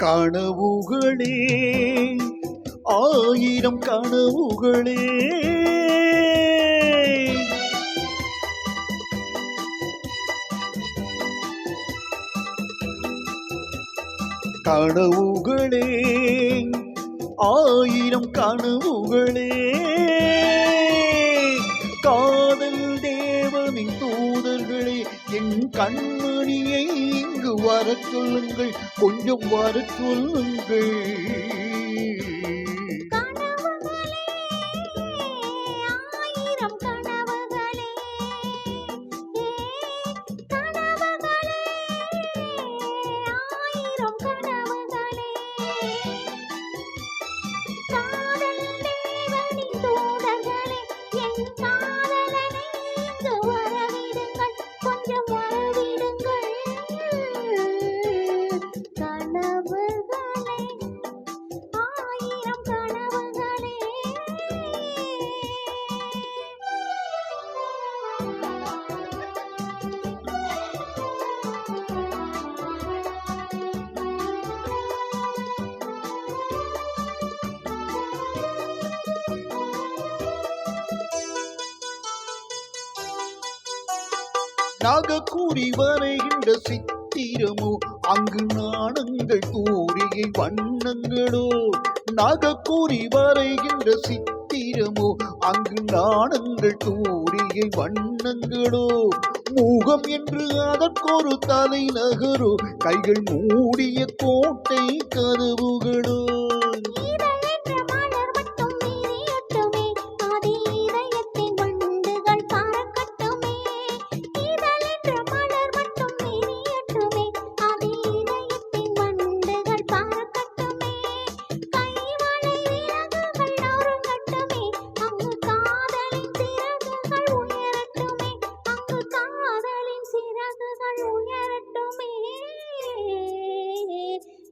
கனவுகளே ஆயிரம் கனவுகளே கனவுகளே ஆயிரம் கனவுகளே காதல் தேவனின் தூதர்களே என் கண்மணியை இங்கு வர சொல்லுங்கள் கொஞ்சம் வர சொல்லுங்கள் நாகக்கூறி வரைகின்ற சித்திரமோ அங்கு நாணங்கள் தூரிகை வண்ணங்களோ நாகக்கூறி வரைகின்ற சித்திரமோ அங்கு நாணங்கள் தூரிகை வண்ணங்களோ மூகம் என்று அதற்கொரு தலைநகரோ கைகள் மூடிய கோட்டை கதவுகளோ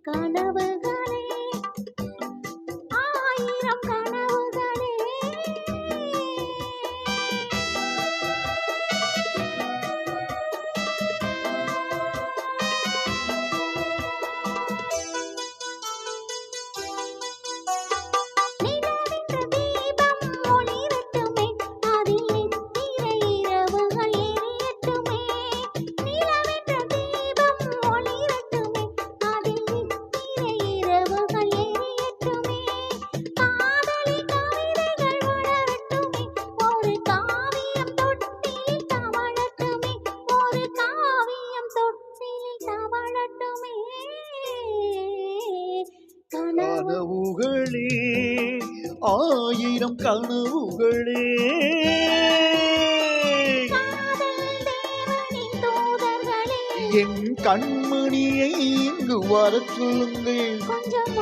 கனவுகளே ஆயிரம் கனவுகளே கனவுகளே ஆயிரம் கனவுகளே என் கண்மணியை இங்கு வர சொல்லுங்கள் கொஞ்சம்